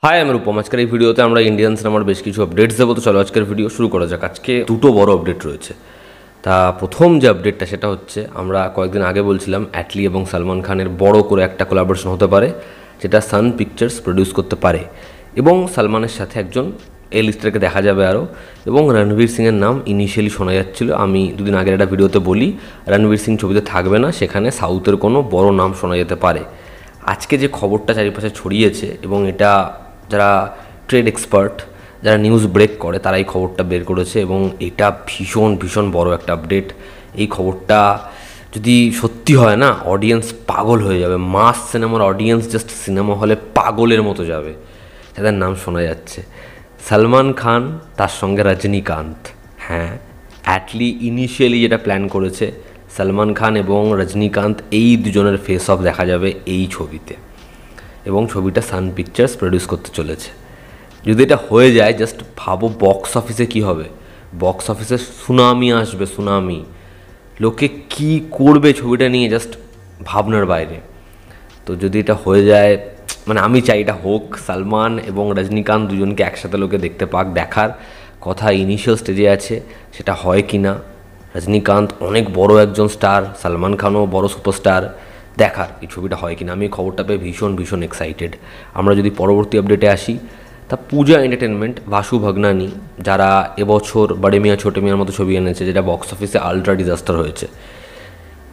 High, আমি রূপম। আজকের এই ভিডিওতে আমরা ইন্ডিয়ান সিনেমার বেশ কিছু আপডেটস দেবো। তো চলো আজকের ভিডিও শুরু করা যাক। আজকে দুটো বড় আপডেট রয়েছে। তা প্রথম যে আপডেটটা সেটা হচ্ছে, আমরা কয়েকদিন আগে বলছিলাম অ্যাটলি এবং সালমান খানের বড় করে একটা কোলাবোরেশন হতে পারে, যেটা সান পিকচার্স প্রডিউস করতে পারে এবং সালমানের সাথে একজন লিস্টারকে দেখা যাবে আরও, এবং রণবীর সিংয়ের নাম ইনিশিয়ালি শোনা যাচ্ছিল। আমি দুদিন আগের একটা ভিডিওতে বলি রণবীর সিং ছবিতে থাকবে না, সেখানে সাউথের কোনো বড় নাম শোনা যেতে পারে। আজকে যে খবরটা চারিপাশে ছড়িয়েছে, এবং এটা যারা ট্রেড এক্সপার্ট, যারা নিউজ ব্রেক করে, তারা এই খবরটা বের করেছে এবং এটা ভীষণ ভীষণ বড় একটা আপডেট। এই খবরটা যদি সত্যি হয় না, অডিয়েন্স পাগল হয়ে যাবে। মাস সিনেমার অডিয়েন্স জাস্ট সিনেমা হলে পাগলের মতো যাবে। যাদের নাম শোনা যাচ্ছে সালমান খান, তার সঙ্গে রজনীকান্ত। হ্যাঁ, অ্যাটলি ইনিশিয়ালি যেটা প্ল্যান করেছে, সালমান খান এবং রজনীকান্ত এই দুজনের ফেস অফ দেখা যাবে এই ছবিতে, এবং ছবিটা সান পিকচার্স প্রডিউস করতে চলেছে। যদি এটা হয়ে যায়, জাস্ট ভাবো বক্স অফিসে কী হবে। বক্স অফিসে সুনামি আসবে, সুনামি। লোকে কি করবে ছবিটা নিয়ে, জাস্ট ভাবনার বাইরে। তো যদি এটা হয়ে যায়, মানে আমি চাই এটা হোক। সালমান এবং রজনীকান্ত দুজনকে একসাথে লোকে দেখতে পাক। দেখার কথা ইনিশিয়াল স্টেজে আছে, সেটা হয় কি না। রজনীকান্ত অনেক বড় একজন স্টার, সালমান খানও বড় সুপারস্টার। দেখার এই ছবিটা হয় কিনা। আমি খবরটা পেয়ে ভীষণ ভীষণ এক্সাইটেড। আমরা যদি পরবর্তী আপডেটে আসি, তা পূজা এন্টারটেনমেন্ট, ভাসু ভাগনানি, যারা এবছর বড়ে মিয়াঁ ছোটে মিয়াঁর মতো ছবি এনেছে, যেটা বক্স অফিসে আলট্রা ডিজাস্টার হয়েছে।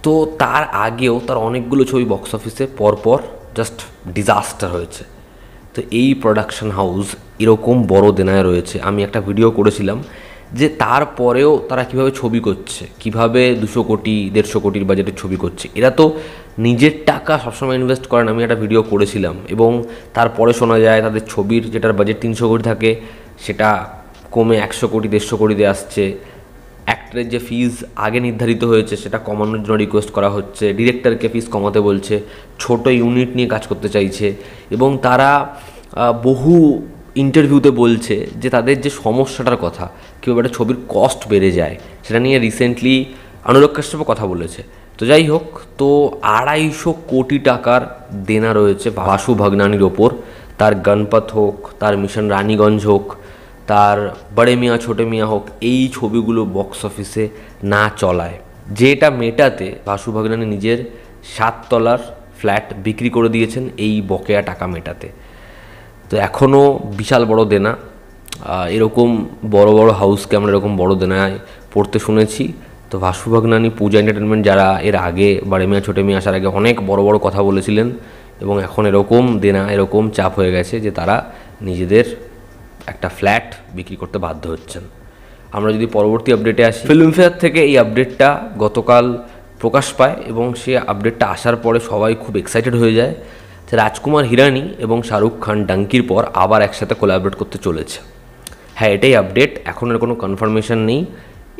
তো তার আগেও তার অনেকগুলো ছবি বক্স অফিসে পরপর জাস্ট ডিজাস্টার হয়েছে। তো এই প্রোডাকশন হাউস এরকম বড় দেনায় রয়েছে। আমি একটা ভিডিও করেছিলাম যে তারপরেও তারা কিভাবে ছবি করছে, কিভাবে 200 কোটি 150 কোটির বাজেটের ছবি করছে। এরা তো নিজের টাকা সবসময় ইনভেস্ট করেন। আমি একটা ভিডিও করেছিলাম, এবং তারপরে শোনা যায় তাদের ছবির যেটার বাজেট 300 কোটি থাকে, সেটা কমে 100 কোটি 150 কোটিতে আসছে। অ্যাক্টরের যে ফিজ আগে নির্ধারিত হয়েছে, সেটা কমানোর জন্য রিকোয়েস্ট করা হচ্ছে। ডিরেক্টরকে ফিজ কমাতে বলছে, ছোট ইউনিট নিয়ে কাজ করতে চাইছে। এবং তারা বহু ইন্টারভিউতে বলছে যে তাদের যে সমস্যাটার কথা, কীভাবে একটা ছবির কস্ট বেড়ে যায়, সেটা নিয়ে রিসেন্টলি অনুরাগ কাশ্যপও কথা বলেছে। তো যাই হোক, তো 250 কোটি টাকার দেনা রয়েছে ভাসু ভাগনানির ওপর। তার গণপত হোক, তার মিশন রানীগঞ্জ হোক, তার বড়ে মিয়াঁ ছোটে মিয়াঁ হোক, এই ছবিগুলো বক্স অফিসে না চলায়, যেটা মেটাতে ভাসু ভাগনানি নিজের 7 তলার ফ্ল্যাট বিক্রি করে দিয়েছেন এই বকেয়া টাকা মেটাতে। তো এখনও বিশাল বড় দেনা। এরকম বড় বড় হাউসকে আমরা এরকম বড় দেনায় পড়তে শুনেছি। তো ভাসু ভাগনানি, পূজা এন্টারটেনমেন্ট, যারা এর আগে বড়ে মিয়াঁ ছোটে মিয়াঁ আসার আগে অনেক বড় বড় কথা বলেছিলেন, এবং এখন এরকম দেনা, এরকম চাপ হয়ে গেছে যে তারা নিজেদের একটা ফ্ল্যাট বিক্রি করতে বাধ্য হচ্ছেন। আমরা যদি পরবর্তী আপডেটে আসি, ফিল্মফেয়ার থেকে এই আপডেটটা গতকাল প্রকাশ পায়, এবং সে আপডেটটা আসার পরে সবাই খুব এক্সাইটেড হয়ে যায় যে রাজকুমার হিরানি এবং শাহরুখ খান ডাঙ্কির পর আবার একসাথে কোলাবরেট করতে চলেছে। হ্যাঁ, এটাই আপডেট, এখন এর কোনো কনফার্মেশন নেই।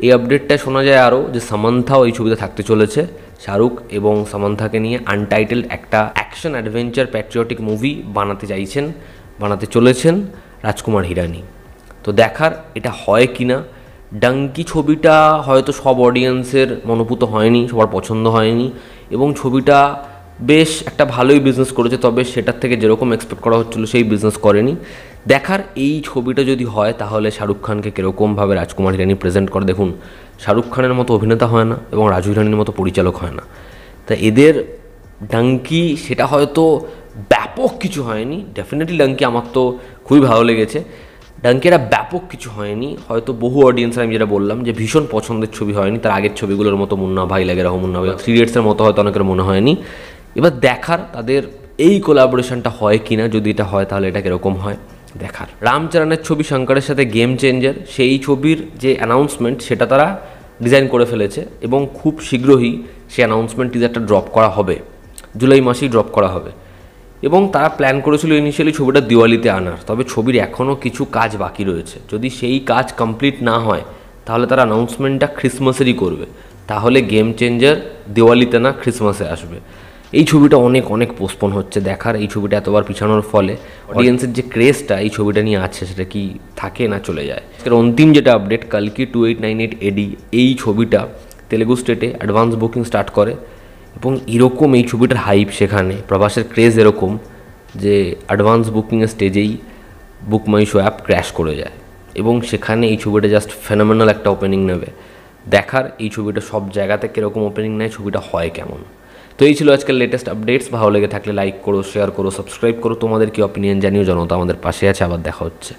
এই আপডেটটায় শোনা যায় আরও যে সামান্থাও এই ছবিতে থাকতে চলেছে। শাহরুখ এবং সামান্থাকে নিয়ে আনটাইটেলড একটা অ্যাকশন অ্যাডভেঞ্চার প্যাট্রিয়টিক মুভি বানাতে চলেছেন রাজকুমার হিরানি। তো দেখার এটা হয় কি না। ডাঙ্কি ছবিটা হয়তো সব অডিয়েন্সের মনোভূত হয়নি, সবার পছন্দ হয়নি, এবং ছবিটা বেশ একটা ভালোই বিজনেস করেছে, তবে সেটার থেকে যেরকম এক্সপেক্ট করা হচ্ছিলো সেই বিজনেস করেনি। দেখার এই ছবিটা যদি হয়, তাহলে শাহরুখ খানকে কীরকমভাবে রাজকুমার হিরানি প্রেজেন্ট করে। দেখুন, শাহরুখ খানের মতো অভিনেতা হয় না, এবং রাজু হিরানির মতো পরিচালক হয় না। তা এদের ডাঙ্কি সেটা হয়তো ব্যাপক কিছু হয়নি। ডেফিনেটলি ডাঙ্কি আমার তো খুবই ভালো লেগেছে। ডাঙ্কি একটা ব্যাপক কিছু হয়নি, হয়তো বহু অডিয়েন্সের, আমি যেটা বললাম যে ভীষণ পছন্দের ছবি হয়নি। তার আগের ছবিগুলোর মতো মুন্না ভাই লাগে রহম, মুন্না ভাই, 3 ইডিয়টসের মতো হয়তো অনেকের মনে হয়নি। এবার দেখার তাদের এই কোলাবোরেশনটা হয় কি না। যদি এটা হয়, তাহলে এটা কীরকম হয় দেখার। রামচরণের ছবি শঙ্করের সাথে গেম চেঞ্জার, সেই ছবির যে অ্যানাউন্সমেন্ট সেটা তারা ডিজাইন করে ফেলেছে, এবং খুব শীঘ্রই সেই অ্যানাউন্সমেন্ট টিজারটা ড্রপ করা হবে, জুলাই মাসেই ড্রপ করা হবে। এবং তারা প্ল্যান করেছিল ইনিশিয়ালি ছবিটা দিওয়ালিতে আনার, তবে ছবির এখনও কিছু কাজ বাকি রয়েছে। যদি সেই কাজ কমপ্লিট না হয়, তাহলে তারা অ্যানাউন্সমেন্টটা ক্রিসমাসেরই করবে। তাহলে গেম চেঞ্জার দিওয়ালিতে না ক্রিসমাসে আসবে। এই ছবিটা অনেক অনেক পোস্টপোন হচ্ছে। দেখার এই ছবিটা এতবার পিছানোর ফলে অডিয়েন্সের যে ক্রেজটা এই ছবিটা নিয়ে আছে, সেটা কি থাকে না চলে যায়। অন্তিম যেটা আপডেট, কালকি 2898 AD, এই ছবিটা তেলেগু স্টেটে অ্যাডভান্স বুকিং স্টার্ট করে, এবং এরকম এই ছবিটার হাইপ, সেখানে প্রভাসের ক্রেজ এরকম যে অ্যাডভান্স বুকিংয়ের স্টেজেই বুক মাই শো অ্যাপ ক্র্যাশ করে যায় এবং সেখানে এই ছবিটা জাস্ট ফেনোমেনাল একটা ওপেনিং নেবে। দেখার এই ছবিটা সব জায়গাতে কীরকম ওপেনিং নেয়, ছবিটা হয় কেমন। তো এই ছিল আজকের লেটেস্ট আপডেটস। ভালো লেগে থাকলে লাইক করো, শেয়ার করো, সাবস্ক্রাইব করো। তোমাদের কি অপিনিয়ন জানিও, জনতা আমাদের পাশে আছে। আবার দেখা হচ্ছে।